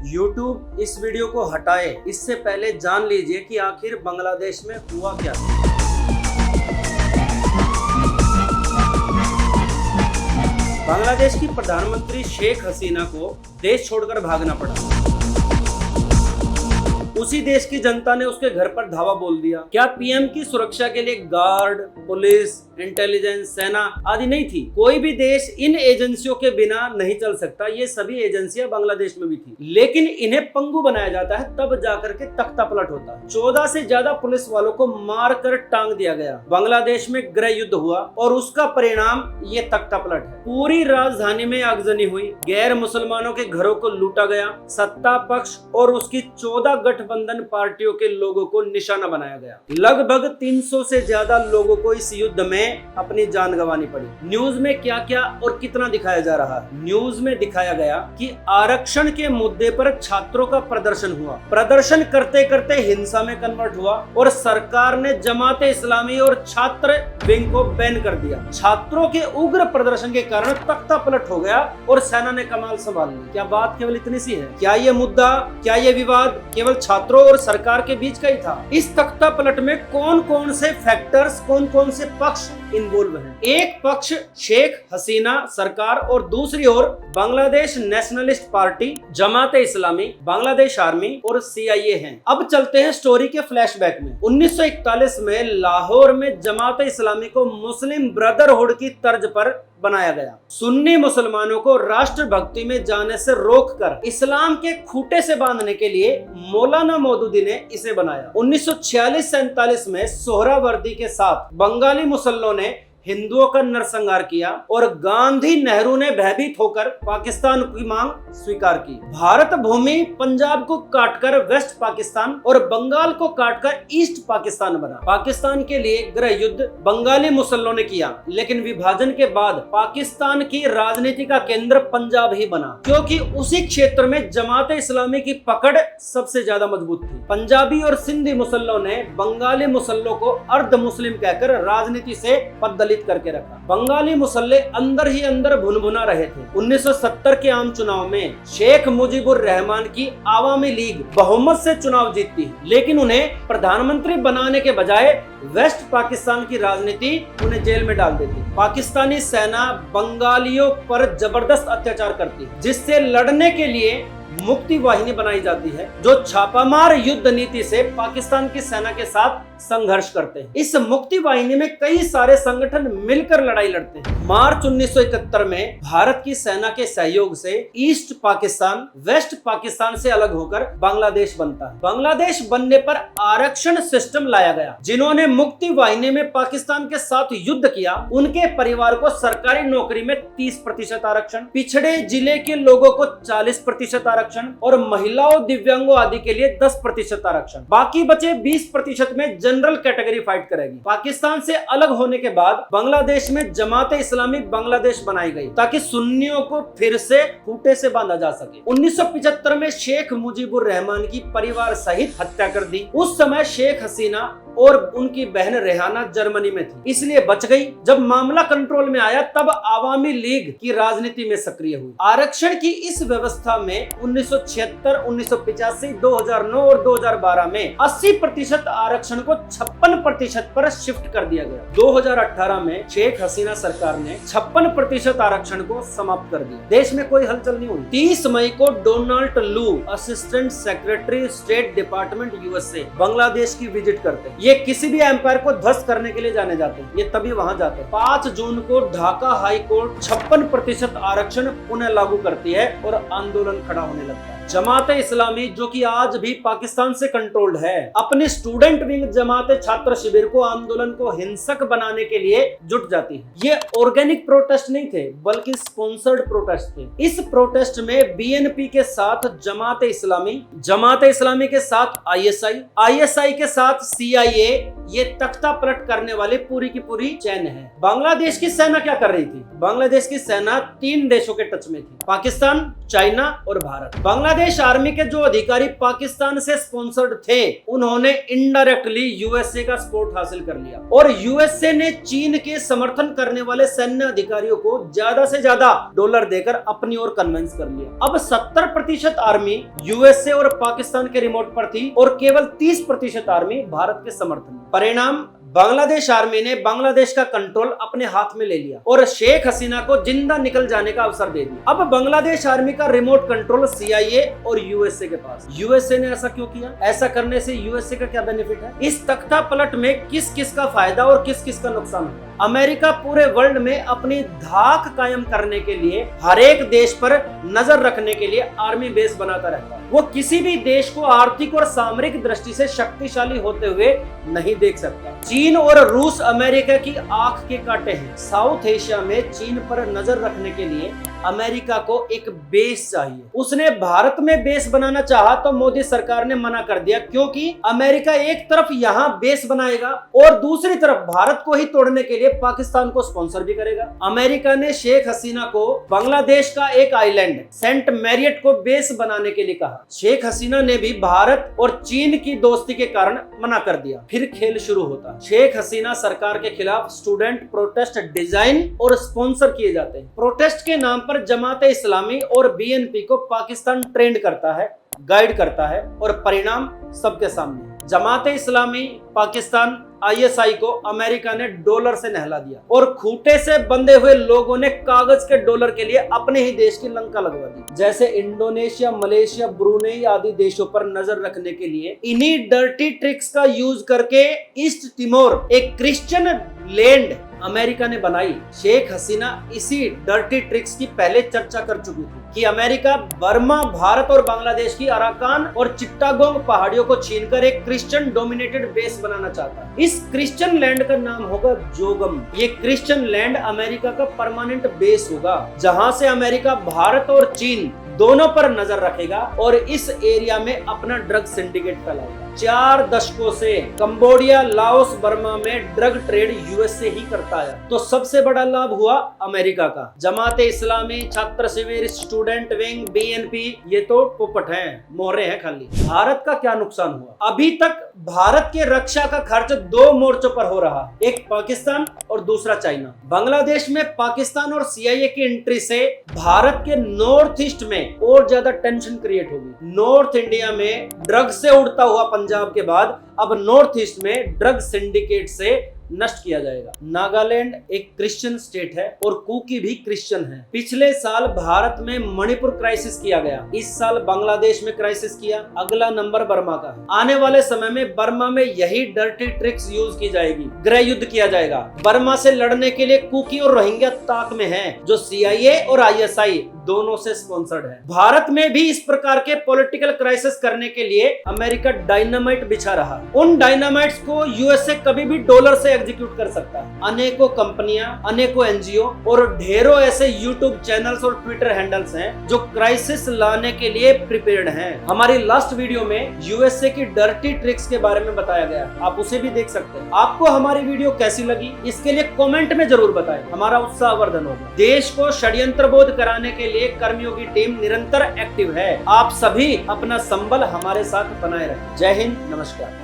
YouTube इस video को हटाए इससे पहले जान लीजिए कि आखिर बांग्लादेश में हुआ क्या। बांग्लादेश की प्रधानमंत्री शेख हसीना को देश छोड़कर भागना पड़ा। उसी देश की जनता ने उसके घर पर धावा बोल दिया। क्या पीएम की सुरक्षा के लिए गार्ड, पुलिस, इंटेलिजेंस, सेना आदि नहीं थी? कोई भी देश इन एजेंसियों के बिना नहीं चल सकता। ये सभी एजेंसियां बांग्लादेश में भी थी, लेकिन इन्हें पंगु बनाया जाता है, तब जाकर के तख्ता पलट होता है। 14 से ज्यादा पुलिस वालों को मार कर टांग दिया गया। बांग्लादेश में गृह युद्ध हुआ और उसका परिणाम ये तख्ता पलट है। पूरी राजधानी में आगजनी हुई, गैर मुसलमानों के घरों को लूटा गया, सत्ता पक्ष और उसकी 14 गठबंधन पार्टियों के लोगों को निशाना बनाया गया। लगभग 300 से ज्यादा लोगों को इस युद्ध में अपनी जान गंवानी पड़ी। न्यूज में क्या क्या और कितना दिखाया जा रहा है? न्यूज में दिखाया गया कि आरक्षण के मुद्दे पर छात्रों का प्रदर्शन हुआ। प्रदर्शन करते करते हिंसा में कन्वर्ट हुआ और सरकार ने जमात इस्लामी और छात्र विंग को बैन कर दिया। छात्रों के उग्र प्रदर्शन के कारण तख्ता पलट हो गया और सेना ने कमाल संभाल ली। क्या बात केवल इतनी सी है? क्या ये मुद्दा, क्या ये विवाद केवल छात्रों और सरकार के बीच का ही था? इस तख्ता पलट में कौन कौन से फैक्टर्स, कौन कौन से पक्ष इन्वॉल्व हैं? एक पक्ष शेख हसीना सरकार और दूसरी ओर Bangladesh nationalist party, Jamaat Islami, Bangladesh army और सीआईए हैं। अब चलते हैं स्टोरी के फ्लैशबैक में। 1941 में लाहौर में जमात इस्लामी को मुस्लिम ब्रदरहुड की तर्ज पर बनाया गया। सुन्नी मुसलमानों को राष्ट्रभक्ति में जाने से रोककर इस्लाम के खूंटे से बांधने के लिए मौलाना मौदूदी ने इसे बनाया। 1946-47 में सोहरावर्दी के साथ बंगाली मुसल्लों ने हिंदुओं का नरसंहार किया और गांधी नेहरू ने भयभीत होकर पाकिस्तान की मांग स्वीकार की। भारत भूमि पंजाब को काटकर वेस्ट पाकिस्तान और बंगाल को काटकर ईस्ट पाकिस्तान बना। पाकिस्तान के लिए गृह युद्ध बंगाली मुसल्लों ने किया, लेकिन विभाजन के बाद पाकिस्तान की राजनीति का केंद्र पंजाब ही बना, क्योंकि उसी क्षेत्र में जमात इस्लामी की पकड़ सबसे ज्यादा मजबूत थी। पंजाबी और सिंधी मुसल्लों ने बंगाली मुसल्लों को अर्ध मुस्लिम कहकर राजनीति से पद करके रखा। बंगाली मुसल्ले अंदर ही अंदर भुनभुना रहे थे। 1970 के आम चुनाव में शेख मुजीबुर रहमान की आवामी लीग बहुमत से चुनाव जीतती है, लेकिन उन्हें प्रधानमंत्री बनाने के बजाय वेस्ट पाकिस्तान की राजनीति उन्हें जेल में डाल देती। पाकिस्तानी सेना बंगालियों पर जबरदस्त अत्याचार करती है, जिससे लड़ने के लिए मुक्ति वाहिनी बनाई जाती है, जो छापामार युद्ध नीति से पाकिस्तान की सेना के साथ संघर्ष करते हैं। इस मुक्ति वाहिनी में कई सारे संगठन मिलकर लड़ाई लड़ते हैं। मार्च 1971 में भारत की सेना के सहयोग से ईस्ट पाकिस्तान वेस्ट पाकिस्तान से अलग होकर बांग्लादेश बनता है। बांग्लादेश बनने पर आरक्षण सिस्टम लाया गया। जिन्होंने मुक्ति वाहिनी में पाकिस्तान के साथ युद्ध किया, उनके परिवार को सरकारी नौकरी में 30% आरक्षण, पिछड़े जिले के लोगों को 40% आरक्षण और महिलाओं, दिव्यांगों आदि के लिए 10% आरक्षण। बाकी बचे 20% में जनरल कैटेगरी फाइट करेगी। पाकिस्तान से अलग होने के बाद बांग्लादेश में जमात इस्लामी बांग्लादेश बनाई गई, ताकि सुन्नियों को फिर से खूंटे से बांधा जा सके। 1975 में शेख मुजीबुर रहमान की परिवार सहित हत्या कर दी। उस समय शेख हसीना और उनकी बहन रेहाना जर्मनी में थी, इसलिए बच गई। जब मामला कंट्रोल में आया, तब आवामी लीग की राजनीति में सक्रिय हुई। आरक्षण की इस व्यवस्था में 1976, 1985, 2009 और 2012 में 80% आरक्षण को 56% पर शिफ्ट कर दिया गया। 2018 में शेख हसीना सरकार ने 56% आरक्षण को समाप्त कर दिया। देश में कोई हलचल नहीं हुई। 30 मई को डोनाल्ड लू, assistant secretary state department USA, Bangladesh की विजिट करते हैं। ये किसी भी एम्पायर को ध्वस्त करने के लिए जाने जाते हैं, ये तभी वहां जाते हैं। 5 जून को ढाका हाई कोर्ट 56% आरक्षण पुनः लागू करती है और आंदोलन खड़ा होने लगता है। जमात इस्लामी, जो कि आज भी पाकिस्तान से कंट्रोल्ड है, अपनी स्टूडेंट विंग जमात छात्र शिविर को आंदोलन को हिंसक बनाने के लिए जुट जाती है। ये ऑर्गेनिक प्रोटेस्ट नहीं थे, बल्कि स्पॉन्सर्ड प्रोटेस्ट थे। इस प्रोटेस्ट में बीएनपी के साथ जमात इस्लामी के साथ आईएसआई के साथ सीआईए ये तख्ता पलट करने वाली पूरी की पूरी चैन है। बांग्लादेश की सेना क्या कर रही थी? बांग्लादेश की सेना 3 देशों के टच में थी, पाकिस्तान, चाइना और भारत। बांग्लादेश आर्मी के जो अधिकारी पाकिस्तान से स्पॉन्सर्ड थे, उन्होंने इनडायरेक्टली यूएसए का सपोर्ट हासिल कर लिया और यूएसए ने चीन के समर्थन करने वाले सैन्य अधिकारियों को ज्यादा से ज्यादा डॉलर देकर अपनी ओर कन्विंस कर लिया। अब 70% आर्मी यूएसए और पाकिस्तान के रिमोट पर थी और केवल 30% आर्मी भारत के समर्थन में। परिणाम, बांग्लादेश आर्मी ने बांग्लादेश का कंट्रोल अपने हाथ में ले लिया और शेख हसीना को जिंदा निकल जाने का अवसर दे दिया। अब बांग्लादेश आर्मी का रिमोट कंट्रोल सीआईए और यूएसए के पास। यूएसए ने ऐसा क्यों किया? ऐसा करने से यूएसए का क्या बेनिफिट है? इस तख्ता पलट में किस किस का फायदा और किस किस का नुकसान है? अमेरिका पूरे वर्ल्ड में अपनी धाक कायम करने के लिए, हर एक देश पर नजर रखने के लिए आर्मी बेस बनाता रहता है। वो किसी भी देश को आर्थिक और सामरिक दृष्टि से शक्तिशाली होते हुए नहीं देख सकता। चीन और रूस अमेरिका की आंख के कांटे हैं। साउथ एशिया में चीन पर नजर रखने के लिए अमेरिका को एक बेस चाहिए। उसने भारत में बेस बनाना चाहा तो मोदी सरकार ने मना कर दिया, क्योंकि अमेरिका एक तरफ यहाँ बेस बनाएगा और दूसरी तरफ भारत को ही तोड़ने के लिए पाकिस्तान को स्पॉन्सर भी करेगा। अमेरिका ने शेख हसीना को बांग्लादेश का एक आइलैंड सेंट मैरियट को बेस बनाने के लिए कहा। शेख हसीना ने भी भारत और चीन की दोस्ती के कारण मना कर दिया। फिर खेल शुरू होता। शेख हसीना सरकार के खिलाफ स्टूडेंट प्रोटेस्ट डिजाइन और स्पॉन्सर किए जाते हैं। प्रोटेस्ट के नाम पर जमाते इस्लामी और बीएनपी को पाकिस्तान ट्रेंड करता है, गाइड करता है और परिणाम सबके सामने। जमाते इस्लामी, पाकिस्तान, आईएसआई को अमेरिका ने डॉलर से नहला दिया और खूंटे से बंधे हुए लोगों ने कागज के डॉलर के लिए अपने ही देश की लंका लगवा दी। जैसे इंडोनेशिया, मलेशिया, ब्रुनेई आदि देशों पर नजर रखने के लिए इन्हीं डर्टी ट्रिक्स का यूज करके ईस्ट तिमोर, एक क्रिश्चियन लैंड, अमेरिका ने बनाई। शेख हसीना इसी डर्टी ट्रिक्स की पहले चर्चा कर चुकी थी कि अमेरिका बर्मा, भारत और बांग्लादेश की अराकान और चिट्टागोंग पहाड़ियों को छीनकर एक क्रिश्चियन डोमिनेटेड बेस बनाना चाहता है। इस क्रिश्चियन लैंड का नाम होगा जोगम। ये क्रिश्चियन लैंड अमेरिका का परमानेंट बेस होगा, जहां से अमेरिका भारत और चीन दोनों पर नजर रखेगा और इस एरिया में अपना ड्रग सिंडिकेट फैलाएगा। 4 दशकों से कंबोडिया, लाओस, बर्मा में ड्रग ट्रेड यूएसए ही करता है, तो सबसे बड़ा लाभ हुआ अमेरिका का। जमाते इस्लामी, छात्र शिविर, स्टूडेंट विंग, बीएनपी, ये तो पोपट हैं, मोहरे हैं खाली। भारत का क्या नुकसान हुआ? अभी तक भारत के रक्षा का खर्च 2 मोर्चों पर हो रहा, एक पाकिस्तान और दूसरा चाइना। बांग्लादेश में पाकिस्तान और सीआईए की एंट्री से भारत के नॉर्थ ईस्ट में और ज्यादा टेंशन क्रिएट होगी। नॉर्थ इंडिया में ड्रग से उड़ता हुआ पंजाब के बाद अब नॉर्थ ईस्ट में ड्रग सिंडिकेट से नष्ट किया जाएगा। नागालैंड एक क्रिश्चियन स्टेट है और कुकी भी क्रिश्चियन है। पिछले साल भारत में मणिपुर क्राइसिस किया गया, इस साल बांग्लादेश में क्राइसिस किया, अगला नंबर बर्मा का है। आने वाले समय में बर्मा में यही डर्टी ट्रिक्स यूज की जाएगी, गृह युद्ध किया जाएगा। बर्मा से लड़ने के लिए कुकी और रोहिंग्या ताक में हैं, जो सीआईए और आईएसआई दोनों से स्पॉन्सर्ड है। भारत में भी इस प्रकार के पॉलिटिकल क्राइसिस करने के लिए अमेरिका डायनामाइट बिछा रहा। उन डायनामाइट्स को यूएसए कभी भी डॉलर से एग्जीक्यूट कर सकता है। अनेकों कंपनियां, अनेकों एनजीओ और ढेरों ऐसे यूट्यूब चैनल्स और ट्विटर हैंडल्स हैं जो क्राइसिस लाने के लिए प्रिपेयर्ड हैं। हमारी लास्ट वीडियो में यूएसए की डर्टी ट्रिक्स के बारे में बताया गया, आप उसे भी देख सकते हैं। आपको हमारी वीडियो कैसी लगी इसके लिए कमेंट में जरूर बताएं, हमारा उत्साहवर्धन होगा। देश को षड्यंत्र बोध कराने के लिए कर्मियों की टीम निरंतर एक्टिव है। आप सभी अपना संबल हमारे साथ बनाए रखें। जय हिंद, नमस्कार।